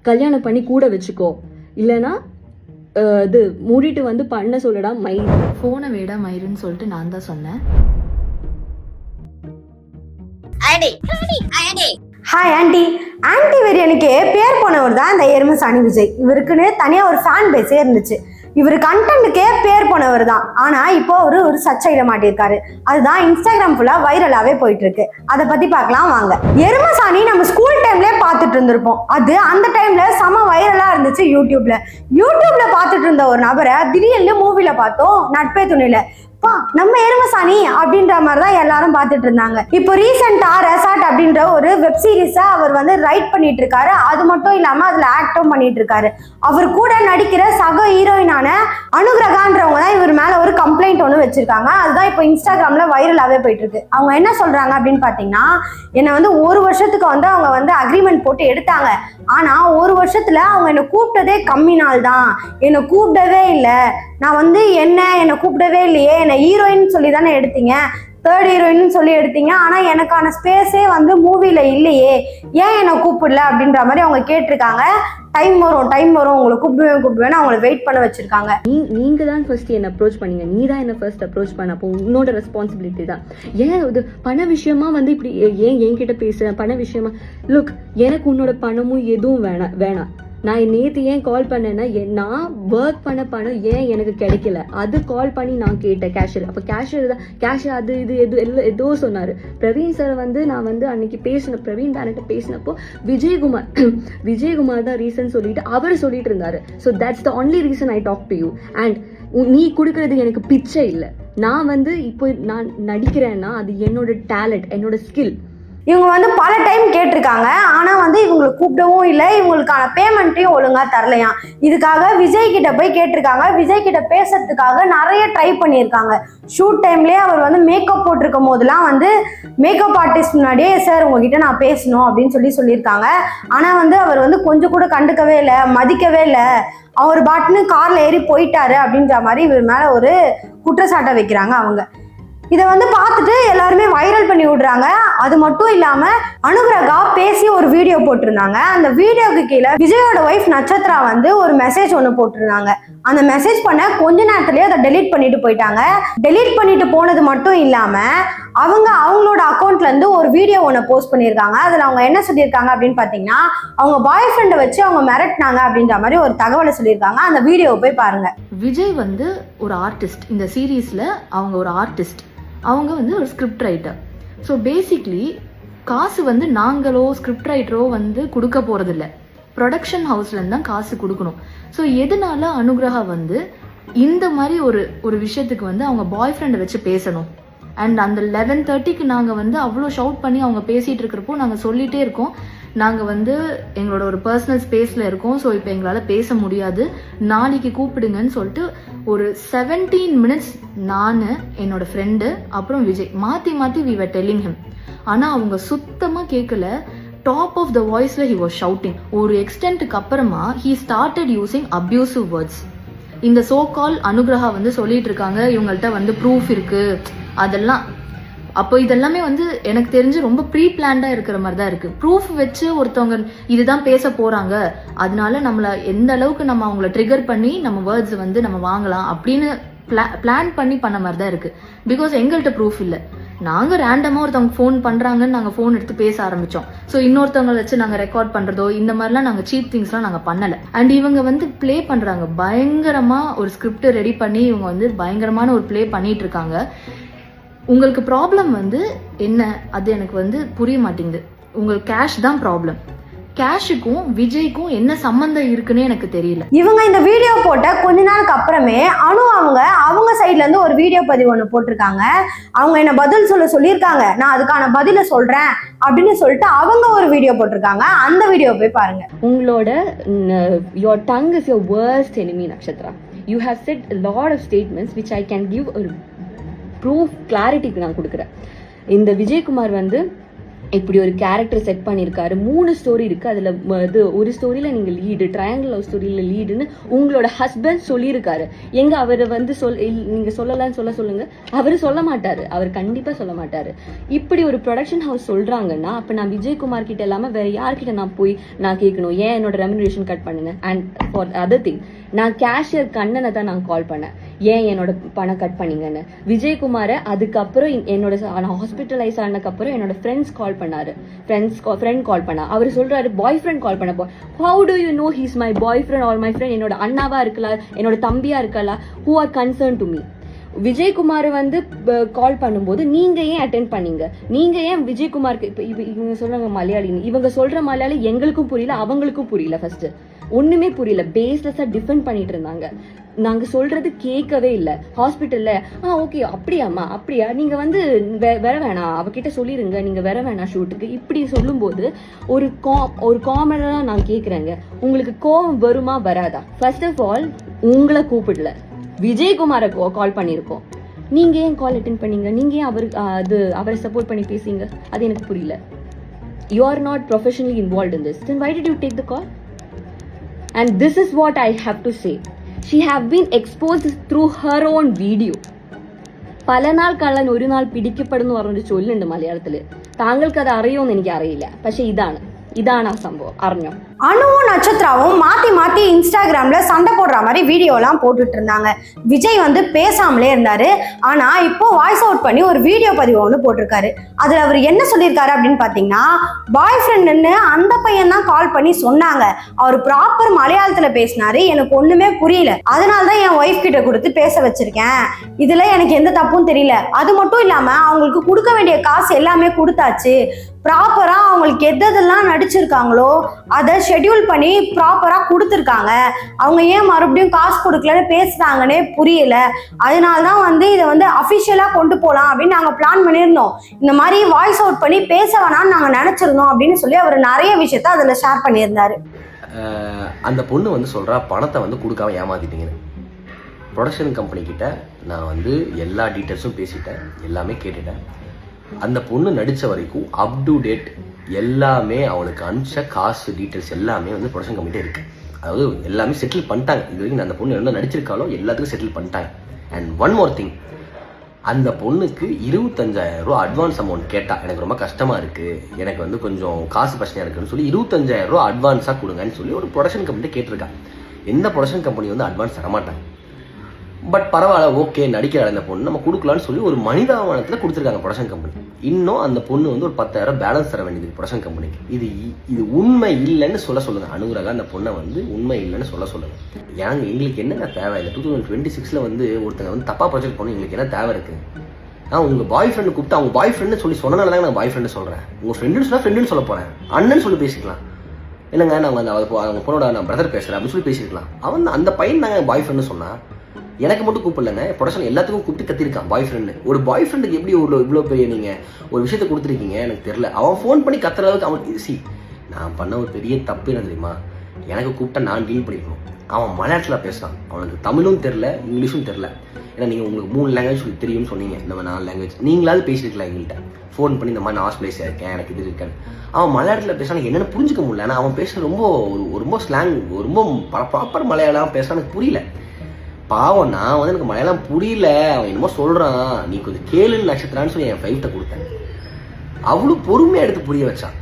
கல்யாணம் பண்ணி கூட வச்சுக்கோ, இல்லைன்னா இது மூடிட்டு வந்து பண்ண சொல்லடா மயிறு. ஃபோனை வேடா மயிருன்னு சொல்லிட்டு நான் தான் சொன்னேன். Hi aunty. ஆண்டி வெறியனுக்கு பேர் போனவர் தான் இந்த எருமசாணி விஜய். இவருக்குன்னு தனியாக ஒரு ஃபேன் பேஸே இருந்துச்சு. இவர் கண்டென்ட்டுக்கே பேர் போனவர் தான். ஆனால் இப்போ அவரு ஒரு சர்ச்சையில மாட்டியிருக்காரு. அதுதான் இன்ஸ்டாகிராம் ஃபுல்லாக வைரலாகவே போயிட்டு இருக்கு. அதை பற்றி பார்க்கலாம் வாங்க. எருமசாணி நம்ம ஸ்கூல் டைம்லேயே பார்த்துட்டு இருந்திருப்போம். அது அந்த டைம்ல செம வைரலாக இருந்துச்சு யூடியூப்ல பார்த்துட்டு இருந்த ஒரு நபரை திடீர்னு மூவில பார்த்தோம், நட்பே துணையில. நம்ம எருமசாணி அப்படின்ற மாதிரி தான் எல்லாரும் பார்த்துட்டு இருந்தாங்க. இப்போ ரீசெண்டா ரெசார்ட் அப்படின்ற ஒரு வெப் சீரிஸா அவர் வந்து ரைட் பண்ணிட்டு இருக்காரு. அது மட்டும் இல்லாம அதுல ஆக்டும் பண்ணிட்டு இருக்காரு. அவர் கூட நடிக்கிற சக ஹீரோயினான அனுகிரகான்றவங்க தான் இவர் மேல ஒரு கம்ப்ளைண்ட் ஒன்று வச்சிருக்காங்க. அதுதான் இப்போ இன்ஸ்டாகிராம்ல வைரலாவே போயிட்டு இருக்கு. அவங்க என்ன சொல்றாங்க அப்படின்னு பாத்தீங்கன்னா, என்னை வந்து 1 வருஷத்துக்கு வந்து அவங்க வந்து அக்ரிமெண்ட் போட்டு எடுத்தாங்க. ஆனா 1 வருஷத்துல அவங்க என்னை கூப்பிட்டதே கம்மி நாள் தான். என்னை கூப்பிடவே இல்லை. நான் வந்து என்னை கூப்பிடவே இல்லையே, என்னை ஹீரோயின் சொல்லி தானே எடுத்தீங்க, 3rd ஹீரோயின் சொல்லி எடுத்தீங்க. ஆனால் எனக்கான ஸ்பேஸே வந்து மூவியில் இல்லையே, ஏன் என்னை கூப்பிடல அப்படின்ற மாதிரி அவங்க கேட்டிருக்காங்க. டைம் வரும் உங்களை கூப்பிடுவேன் அவங்களை வெயிட் பண்ண வச்சிருக்காங்க. நீங்க தான் ஃபர்ஸ்ட் என்ன அப்ரோச் பண்ணீங்க, நீ தான் என்ன ஃபர்ஸ்ட் அப்ரோச் பண்ண. அப்போ உன்னோட ரெஸ்பான்சிபிலிட்டி தான். ஏன் இது பண விஷயமா வந்து இப்படி ஏன் என்கிட்ட பேசுறேன்? பண விஷயமா லுக், எனக்கு உன்னோட பணமும் எதுவும் வேணாம். நான் நேற்று ஏன் கால் பண்ணேன்னா, நான் ஒர்க் பண்ண பணம் ஏன் எனக்கு கிடைக்கல, அது கால் பண்ணி நான் கேட்டேன் கேஷியர். அப்போ கேஷியர் அது இது ஏதோ சொன்னார். பிரவீன் சார் வந்து நான் வந்து அன்னைக்கு பேசினேன், பிரவீன் டேரக்டர் பேசினப்போ விஜயகுமார் தான் ரீசன் சொல்லிட்டு அவர் சொல்லிட்டு இருந்தாரு. So that's the only reason I talk to you. And நீ கொடுக்கறது எனக்கு பிச்சை இல்லை. நான் வந்து இப்போ நான் நடிக்கிறேன்னா அது என்னோட டேலண்ட், என்னோட ஸ்கில். இவங்க வந்து பல டைம் கேட்டிருக்காங்க. ஆனால் வந்து இவங்களை கூப்பிடவும் இல்லை, இவங்களுக்கான பேமெண்ட்டையும் ஒழுங்காக தரலையாம். இதுக்காக விஜய் கிட்ட போய் கேட்டிருக்காங்க. விஜய் கிட்ட பேசுறதுக்காக நிறைய ட்ரை பண்ணியிருக்காங்க. ஷூட் டைம்லேயே அவர் வந்து மேக்கப் போட்டிருக்கும் போதெல்லாம் வந்து மேக்கப் ஆர்டிஸ்ட் முன்னாடியே, சார் உங்ககிட்ட நான் பேசணும் அப்படின்னு சொல்லியிருக்காங்க. ஆனால் வந்து அவர் வந்து கொஞ்சம் கூட கண்டுக்கவே இல்லை, மதிக்கவே இல்லை. அவர் பாட்டுன்னு காரில் ஏறி போயிட்டாரு அப்படின்ற மாதிரி இவர் மேலே ஒரு குற்றச்சாட்டை வைக்கிறாங்க அவங்க. இதை வந்து பார்த்துட்டு எல்லாருமே வைரல் பண்ணி விடுறாங்க. அது மட்டும் இல்லாம அனுகிரகா பேசி ஒரு வீடியோ போட்டிருந்தாங்க. அந்த வீடியோக்கு கீழே விஜயோட ஒய்ஃப் நட்சத்திரா வந்து ஒரு மெசேஜ் ஒன்று போட்டிருந்தாங்க. அந்த மெசேஜ் பண்ண கொஞ்ச நேரத்திலேயே அதை டெலீட் பண்ணிட்டு போயிட்டாங்க. டெலீட் பண்ணிட்டு போனது மட்டும் இல்லாம அவங்களோட அக்கௌண்ட்ல இருந்து ஒரு வீடியோ ஒன்று போஸ்ட் பண்ணியிருக்காங்க. அதுல அவங்க என்ன சொல்லியிருக்காங்க அப்படின்னு பாத்தீங்கன்னா, அவங்க பாய் ஃப்ரெண்டை வச்சு அவங்க மிரட்டினாங்க அப்படின்ற மாதிரி ஒரு தகவலை சொல்லியிருக்காங்க. அந்த வீடியோவை போய் பாருங்க. விஜய் வந்து ஒரு ஆர்டிஸ்ட், இந்த சீரீஸ்ல அவங்க ஒரு ஆர்டிஸ்ட், அவங்க வந்து ஒரு ஸ்கிரிப்ட் ரைட்டர். ஸோ பேசிக்லி காசு வந்து நாங்களோ ஸ்கிரிப்ட் ரைட்டரோ வந்து கொடுக்க போகிறதில்ல, ப்ரொடக்ஷன் ஹவுஸ்லேருந்து தான் காசு கொடுக்கணும். ஸோ எதனால அனுகிரகா வந்து இந்த மாதிரி ஒரு விஷயத்துக்கு வந்து அவங்க பாய் ஃப்ரெண்டை வச்சு பேசணும்? அண்ட் அந்த 11:30க்கு நாங்கள் வந்து அவ்வளோ ஷவுட் பண்ணி அவங்க பேசிகிட்டு இருக்கிறப்போ நாங்கள் சொல்லிகிட்டே இருக்கோம், நாங்கள் வந்து எங்களோட ஒரு பர்சனல் ஸ்பேஸில் இருக்கோம், ஸோ இப்போ எங்களால் பேச முடியாது, நாளைக்கு கூப்பிடுங்கன்னு சொல்லிட்டு ஒரு 17 minutes நான், என்னோட ஃப்ரெண்டு, அப்புறம் விஜய் மாற்றி we were telling him. ஆனால் அவங்க சுத்தமாக கேட்கல. டாப் ஆஃப் த வாய்ஸில் he was shouting. ஒரு எக்ஸ்டென்ட்டுக்கு அப்புறமா he started using abusive words. இந்த சோ கால் அனுகிரகா வந்து சொல்லிட்டு இருக்காங்க, இவங்கள்ட்ட வந்து ப்ரூஃப் இருக்கு அதெல்லாம். அப்போ இதெல்லாமே வந்து எனக்கு தெரிஞ்சு ரொம்ப ப்ரீ பிளான்டா இருக்கிற மாதிரி தான் இருக்கு. ப்ரூஃப் வச்சு ஒருத்தவங்க இதுதான் பேச போறாங்க, அதனால நம்மள எந்த அளவுக்கு நம்ம அவங்கள ட்ரிகர் பண்ணி நம்ம வேர்ட்ஸ் வந்து நம்ம வாங்கலாம் அப்படின்னு பிளான் பண்ணி பண்ண மாதிரி தான் இருக்கு. பிகாஸ் எங்கள்கிட்ட ப்ரூஃப் இல்லை. நாங்கள் ரேண்டமாக ஒருத்தவங்க ஃபோன் பண்ணுறாங்கன்னு நாங்கள் ஃபோன் எடுத்து பேச ஆரம்பித்தோம். ஸோ இன்னொருத்தவங்களை வச்சு நாங்கள் ரெக்கார்ட் பண்ணுறதோ இந்த மாதிரிலாம் நாங்கள் சீப் திங்ஸ்லாம் நாங்கள் பண்ணலை. அண்ட் இவங்க வந்து ப்ளே பண்ணுறாங்க பயங்கரமாக, ஒரு ஸ்கிரிப்ட் ரெடி பண்ணி இவங்க வந்து பயங்கரமான ஒரு ப்ளே பண்ணிட்டு இருக்காங்க. உங்களுக்கு ப்ராப்ளம் வந்து என்ன, அது எனக்கு வந்து புரிய மாட்டேங்குது. உங்களுக்கு கேஷ் தான் ப்ராப்ளம். கேஷுக்கும் விஜய்க்கும் என்ன சம்பந்தம் இருக்குன்னு எனக்கு தெரியல. இவங்க இந்த வீடியோ போட்ட கொஞ்ச நாளுக்கு அப்புறமே அவங்க சைட்ல இருந்து ஒரு வீடியோ பதிவு ஒன்று போட்டிருக்காங்க. அவங்க என்ன பதில் சொல்லியிருக்காங்க, நான் அதுக்கான பதில சொல்றேன் அப்படின்னு சொல்லிட்டு அவங்க ஒரு வீடியோ போட்டிருக்காங்க. அந்த வீடியோ போய் பாருங்க. உங்களோட your tongue is your worst enemy, Nakshatra. You have said a lot of statements which I can give a proof, clarity நான் கொடுக்குறேன். இந்த விஜயகுமார் வந்து இப்படி ஒரு கேரக்டர் செட் பண்ணியிருக்காரு. 3 ஸ்டோரி இருக்கு. அதுல இது ஒரு ஸ்டோரியில நீங்க லீடு, ட்ரையாங்கிள் லவ் ஸ்டோரியில லீடுன்னு உங்களோட ஹஸ்பண்ட் சொல்லியிருக்காரு. எங்க அவரை வந்து நீங்க சொல்லலாம்னு சொல்லுங்க, அவரு சொல்ல மாட்டாரு, அவர் கண்டிப்பா சொல்ல மாட்டாரு. இப்படி ஒரு ப்ரொடக்ஷன் ஹவுஸ் சொல்றாங்கன்னா அப்ப நான் விஜயகுமார் கிட்ட இல்லாம வேற யார்கிட்ட நான் போய் நான் கேட்கணும், ஏன் என்னோட ரெமுனரேஷன் கட் பண்ணுங்க. அண்ட் ஃபார் அதர் திங், நான் கேஷியர் கண்ணனை தான் நான் கால் பண்ணேன், ஏன் என்னோட பணம் கட் பண்ணீங்கன்னு. விஜயகுமாரை அதுக்கப்புறம் என்னோட ஹாஸ்பிட்டலைஸ் ஆனதுக்கப்புறம் என்னோட ஃப்ரெண்ட்ஸ் கால் பண்ணாரு, ஃப்ரெண்ட் கால் பண்ணா. அவர் சொல்றாரு பாய் ஃப்ரெண்ட் கால் பண்ண. How to you know he's my boy friend R my friend? என்னோட அண்ணாவா இருக்கலாம், என்னோட தம்பியா இருக்கலாம், who are concern to me. Vijayakumar வந்து கால் பண்ணும்போது நீங்க ஏன் அட்டென்ட் பண்ணீங்க, நீங்க ஏன் விஜயகுமாருக்கு இவங்க சொல்றாங்க மலையாளி, இவங்க சொல்ற மலையாளி எங்களுக்கும் புரியல, அவங்களுக்கும் புரியல. ஃபர்ஸ்ட் ஒண்ணுமே புரியல, பேஸ்லெஸ்ஸா டிஃபெண்ட் பண்ணிட்டு இருந்தாங்க. நாங்க சொல்றது கேட்கவே இல்லை. ஹாஸ்பிட்டல்ல ஓகே அப்படியாம்மா அப்படியா, நீங்க வந்து வர வேணாம், அவகிட்ட சொல்லிருங்க, நீங்க வர வேணாம் ஷூட்டுக்கு, இப்படி சொல்லும்போது ஒரு காமெடா நான் கேக்குறேங்க, உங்களுக்கு கோவம் வருமா வராதா? ஃபர்ஸ்ட் ஆஃப் ஆல் உங்களை கூப்பிடல, விஜயகுமாரை கால் பண்ணியிருக்கோம், நீங்க ஏன் கால் அட்டென்ட் பண்ணீங்க, நீங்க ஏன் அவரை சப்போர்ட் பண்ணி பேசுங்க, அது எனக்கு புரியல. You are not professionally involved in this, then why did you take the call? And this is what I have to say. She have been exposed through her own video. പല നാൾ കള്ളൻ ഒരു നാൾ പിടിക്കപ്പെടുന്നു പറഞ്ഞൊരു ചൊല്ലുണ്ട് മലയാളത്തില്. താങ്കൾക്ക് അത് അറിയുമെന്ന് എനിക്ക് അറിയില്ല, പക്ഷെ ഇതാണ് ആ സംഭവം. അറിഞ്ഞോ? அனுவும் நட்சத்திராவும் மாத்தி இன்ஸ்டாகிராம்ல சண்டை போடுற மாதிரி வீடியோலாம் போட்டுட்டு இருந்தாங்க. விஜய் வந்து பேசாமலே இருந்தாரு. ஆனா இப்போ வாய்ஸ் அவுட் பண்ணி ஒரு வீடியோ பதிவு ஒன்று போட்டிருக்காரு. அதுல அவர் என்ன சொல்லியிருக்காரு அப்படின்னு பாத்தீங்கன்னா, பாய் ஃப்ரெண்டுன்னு அந்த பையன் தான் கால் பண்ணி சொன்னாங்க, அவர் ப்ராப்பர் மலையாளத்துல பேசினாரு, எனக்கு ஒண்ணுமே புரியல, அதனாலதான் என் ஒய்ஃப் கிட்ட கொடுத்து பேச வச்சிருக்கேன், இதுல எனக்கு எந்த தப்பும் தெரியல, அது மட்டும் இல்லாம அவங்களுக்கு கொடுக்க வேண்டிய காசு எல்லாமே கொடுத்தாச்சு, ப்ராப்பரா அவங்களுக்கு எதெல்லாம் நடிச்சிருக்காங்களோ அதை ஷெட்யூல் பண்ணி ப்ராப்பரா கொடுத்துருக்காங்க, அவங்க ஏன் மறுபடியும் காசு கொடுக்கலன்னு பேசுறாங்கன்னே புரியல, அதனாலதான் வந்து இதை வந்து அஃபிஷியலா கொண்டு போகலாம் அப்படின்னு நாங்க பிளான் பண்ணியிருந்தோம், இந்த மாதிரி வாய்ஸ் அவுட் பண்ணி பேச வேணாம்னு நாங்க நினைச்சிருந்தோம் அப்படின்னு சொல்லி அவர் நிறைய விஷயத்த அதுல ஷேர் பண்ணியிருந்தாரு. அந்த பொண்ணு வந்து சொல்றா பணத்தை வந்து கொடுக்காம ஏமாத்திட்டீங்கன்னு. ப்ரொடக்ஷன் கம்பெனி கிட்ட நான் வந்து எல்லா டீட்டெயில்ஸும் பேசிட்டேன், எல்லாமே கேட்டுட்டேன். அந்த பொண்ணு நடித்த வரைக்கும் அப் டு டேட் எல்லாமே அவளுக்கு அனுப்பிச்ச காசு டீட்டெயில்ஸ் எல்லாமே வந்து ப்ரொடக்ஷன் கம்பெனிட்டே இருக்கு. அதாவது எல்லாமே செட்டில் பண்ணிட்டாங்க. இது வரைக்கும் அந்த பொண்ணு என்ன நடிச்சிருக்காலோ எல்லாத்துக்கும் செட்டில் பண்ணிட்டாங்க. அண்ட் ஒன் மோர் திங், அந்த பொண்ணுக்கு 25,000 ரூபா அட்வான்ஸ் அமௌண்ட் கேட்டா, எனக்கு ரொம்ப கஷ்டமா இருக்கு, எனக்கு வந்து கொஞ்சம் காசு பிரச்சனையா இருக்குன்னு சொல்லி 25,000 ரூபா அட்வான்ஸா கொடுங்கன்னு சொல்லி ஒரு ப்ரொடக்ஷன் கம்பெனிட்ட கேட்டிருக்கா. எந்த ப்ரொடக்ஷன் கம்பெனி வந்து அட்வான்ஸ் தரமாட்டாங்க. பட் பரவாயில்ல, ஓகே நடிக்கிற அந்த பொண்ணு நம்ம கொடுக்கலான்னு சொல்லி ஒரு மனிதாபனத்தில் கொடுத்துருக்காங்க ப்ரொடக்ஷன் கம்பெனி. இன்னும் அந்த பொண்ணு வந்து ஒரு 10,000 பேலன்ஸ் தர வேண்டியது ப்ரொடக்ஷன் கம்பெனிக்கு. இது உண்மை இல்லைன்னு சொல்லுங்க. அனுராகா அந்த பொண்ணை வந்து உண்மை இல்லைன்னு சொல்லுங்க. எங்களுக்கு என்னங்க தேவை இல்லை? 2026 வந்து ஒருத்தங்க வந்து தப்பா ப்ரொஜெக்ட் பண்ணி எங்களுக்கு என்ன தேவை இருக்கு? நான் உங்க பாய் ஃப்ரெண்டு கூப்பிட்டு அவங்க பாய் ஃப்ரெண்டு சொல்லி சொன்னனால தான் நான் பாய் ஃப்ரெண்டு சொல்றேன். உங்க ஃப்ரெண்டுன்னு சொன்னா ஃப்ரெண்டுன்னு சொல்ல போறேன், அண்ணன் சொல்லி பேசிக்கலாம். இல்லைங்க நாங்கள் அவங்க பொண்ணோட நான் பிரதர் பேசுறேன் அப்படின்னு சொல்லி பேசிருக்கலாம். அவன் அந்த பையன் நாங்கள் பாய் ஃப்ரெண்டு சொன்னா, எனக்கு மட்டும் கூப்பிடலங்க, ப்ரொடக்ஷன் எல்லாத்துக்கும் கூப்பிட்டு கத்திருக்கான் பாய் ஃப்ரெண்டு. ஒரு பாய் ஃப்ரெண்டுக்கு எப்படி இவ்வளோ பெரிய நீங்கள் ஒரு விஷயத்த கொடுத்துருக்கீங்க எனக்கு தெரியல. அவன் ஃபோன் பண்ணி கத்துற அளவுக்கு அவன் நான் பண்ண ஒரு பெரிய தப்பு என்ன தெரியுமா? எனக்கு கூப்பிட்டா நான் டீல் பண்ணிருக்கணும். அவன் மலையாளத்தில் பேசுகிறான், அவனுக்கு தமிழும் தெரில இங்கிலீஷும் தெரில. ஏன்னா நீங்கள் உங்களுக்கு 3 லாங்குவேஜ் சொல்லி தெரியும்னு சொன்னீங்க, நம்ம 4 லாங்குவேஜ் நீங்களாவது பேசியிருக்கலாம் எங்கள்கிட்ட ஃபோன் பண்ணி, இந்த மாதிரி நான் ஹாஸ்பிட்டலைஸ் இருக்கேன், எனக்கு இது இருக்கேன். அவன் மலையாளத்தில் பேசுகிறான், என்னென்னு புரிஞ்சுக்க முடியல. ஆனால் அவன் பேசுகிற ரொம்ப ஸ்லாங், ரொம்ப ப்ராப்பர் மலையாளம் பேசுகிறான், எனக்கு புரியல. பாவம், நான் வந்து எனக்கு மலையாளம் புரியல, அவன் என்னமோ சொல்கிறான், நீ கொஞ்சம் கேளுன்னு நட்சத்திரான்னு சொல்லி என் ஃபைவ்ட்ட கொடுத்தேன். அவ்வளோ பொறுமையாக எடுத்து புரிய வச்சான்.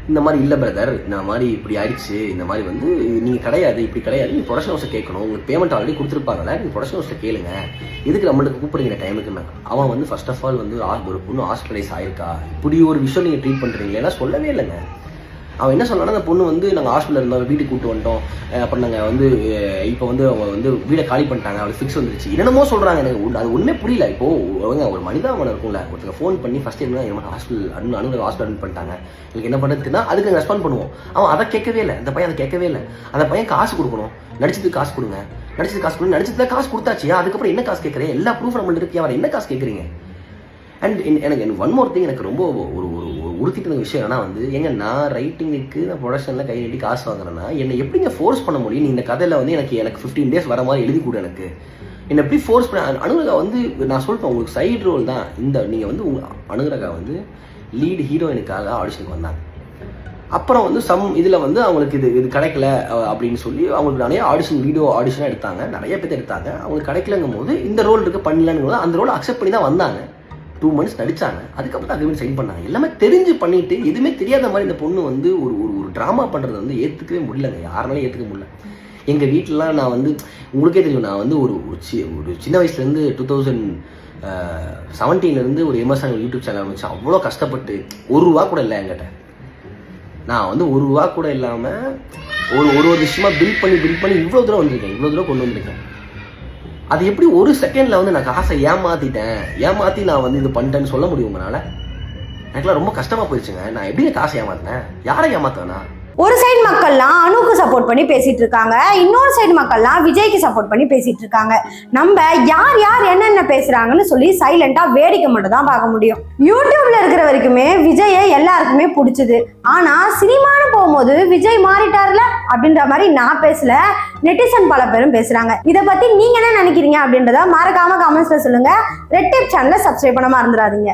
இந்த மாதிரி இல்லை பிரதர், இந்த மாதிரி இப்படி ஆயிடுச்சு, இந்த மாதிரி வந்து நீங்கள் கிடையாது, இப்படி கிடையாது, நீங்கள் ப்ரொடக்ஷன் ஹவுஸை கேட்கணும், உங்களுக்கு பேமெண்ட் ஆல்ரெடி கொடுத்துருப்பாங்களே, நீங்கள் ப்ரொடக்ஷன் ஹவுஸில் கேளுங்க, இதுக்கு நம்மளுக்கு கூப்பிடுங்க டைமுக்குன்னா. அவன் வந்து ஃபர்ஸ்ட் ஆஃப் ஆல் வந்து ஒரு பொண்ணு ஹாஸ்பிட்டலைஸ் ஆயிருக்கா, இப்படி ஒரு விஷயம் நீங்கள் ட்ரீட் பண்ணுறீங்களா சொல்லவே இல்லைங்க. அவன் என்ன சொன்னான்னா, அந்த பொண்ணு வந்து நாங்கள் ஹாஸ்பிட்டலில் இருந்தோம், வீட்டுக்கு கூப்பிட்டு வந்துட்டோம், அப்புறம் நாங்கள் வந்து இப்போ வந்து அவங்க வந்து வீடை காலி பண்ணிட்டாங்க, அவளுக்கு ஃபிக்ஸ் வந்துருச்சு, என்னென்னமோ சொல்கிறாங்க. எனக்கு அது ஒன்றுமே புரியல. இப்போது அவங்க ஒரு மனிதாபனம் இருக்கும்ல, ஒருத்தங்க ஃபோன் பண்ணி ஃபஸ்ட் என்ன ஹாஸ்பிட்டல் ஹாஸ்பிட்டல் அட்மிட் பண்ணிட்டாங்க, எனக்கு என்ன பண்ணுறதுன்னா அதுக்கு நாங்கள் ரெஸ்பாண்ட் பண்ணுவோம். அவன் அதை கேட்கவே இல்லை, அந்த பையன் அதை கேட்கவே இல்லை. அந்த பையன் காசு கொடுக்கணும், நடிச்சதுக்கு காசு கொடுங்க, நடிச்சதுக்கு காசு கொடுத்தாச்சு, அதுக்கப்புறம் என்ன காசு கேட்குறேன், எல்லா ப்ரூஃப் நம்மள்ட்ட இருக்கு, அவர் என்ன காசு கேட்குறீங்க? அண்ட் எனக்கு ஒன் மோர் திங், எனக்கு ரொம்ப ஒரு உறுத்திட்டு விஷயம் என்னன்னா வந்து, நான் ரைட்டிங்குக்கு நான் ப்ரொடக்ஷனில் கை நீட்டி காசு வாங்குறேன்னா என்னை எப்படிங்க ஃபோர்ஸ் பண்ண முடியும்? நீ இந்த கதையில் வந்து எனக்கு 15 days வர மாதிரி எழுதி கொடு, எனக்கு என்னை எப்படி ஃபோர்ஸ் பண்ண? அனுராகா வந்து நான் சொல்லிட்டேன், உங்களுக்கு சைடு ரோல் தான் இந்த, நீங்கள் வந்து அனுராகா வந்து லீட் ஹீரோயினுக்காக ஆடிஷனுக்கு வந்தாங்க. அப்புறம் வந்து இதில் வந்து அவங்களுக்கு இது கிடைக்கல அப்படின்னு சொல்லி அவங்களுக்கு நிறைய ஆடிஷனாக எடுத்தாங்க, நிறைய பேர் எடுத்தாங்க. அவங்களுக்கு கிடைக்கலங்கும் போது இந்த ரோல் இருக்கு பண்ணலங்கும் போது அந்த ரோலை அக்செப்ட் பண்ணி தான் வந்தாங்க. 2 months நடிச்சாங்க. அதுக்கப்புறம் தான் அக்ரிமெண்ட் சைன் பண்ணாங்க. எல்லாமே தெரிஞ்சு பண்ணிட்டு எதுவுமே தெரியாத மாதிரி இந்த பொண்ணு வந்து ஒரு ட்ராமா பண்ணுறது வந்து ஏற்றுக்கவே முடியலங்க, யாருனாலும் ஏற்றுக்க முடியல. எங்கள் வீட்டிலலாம் நான் வந்து உங்களுக்கே தெரியும், நான் வந்து ஒரு சின்ன வயசுலேருந்து 2017 ஒரு எம்எஸ்ஆன் யூடியூப் சேனல் வச்சு அவ்வளோ கஷ்டப்பட்டு ₹1 கூட இல்லை என்கிட்ட. நான் வந்து ₹1 கூட இல்லாமல் ஒரு விஷயமா பில்ட் பண்ணி இவ்வளோ தூரம் வந்திருக்கேன், இவ்வளோ தூரம் கொண்டு வந்திருக்கேன். அது எப்படி ஒரு செகண்டில் வந்து நான் காசை ஏமாற்றி நான் வந்து இது பண்ணிட்டேன்னு சொல்ல முடியும் உங்களால்? எனக்குலாம் ரொம்ப கஷ்டமாக போயிடுச்சுங்க. நான் எப்படி காசை ஏமாத்தினேன், யாரை ஏமாத்தேனா? ஒரு சைடு மக்கள்லாம் அனுக்கு சப்போர்ட் பண்ணி பேசிட்டு இருக்காங்க, இன்னொரு சைடு மக்கள்லாம் விஜய்க்கு சப்போர்ட் பண்ணி பேசிட்டு இருக்காங்க. நம்ம யார் என்னென்ன பேசுறாங்கன்னு சொல்லி சைலண்டா வேடிக்கை மட்டும் தான் பார்க்க முடியும். யூடியூப்ல இருக்கிற வரைக்குமே விஜயை எல்லாருக்குமே பிடிச்சது. ஆனா சினிமான்னு போகும்போது விஜய் மாறிட்டார்ல அப்படின்ற மாதிரி நான் பேசல, நெட்டிசன் பல பேரும் பேசுறாங்க. இதை பத்தி நீங்க என்ன நினைக்கிறீங்க அப்படின்றத மறக்காம கமெண்ட்ஸ்ல சொல்லுங்க. ரெட் டிப் சேனலை சப்ஸ்கிரைப் பண்ண மறந்துடாதீங்க.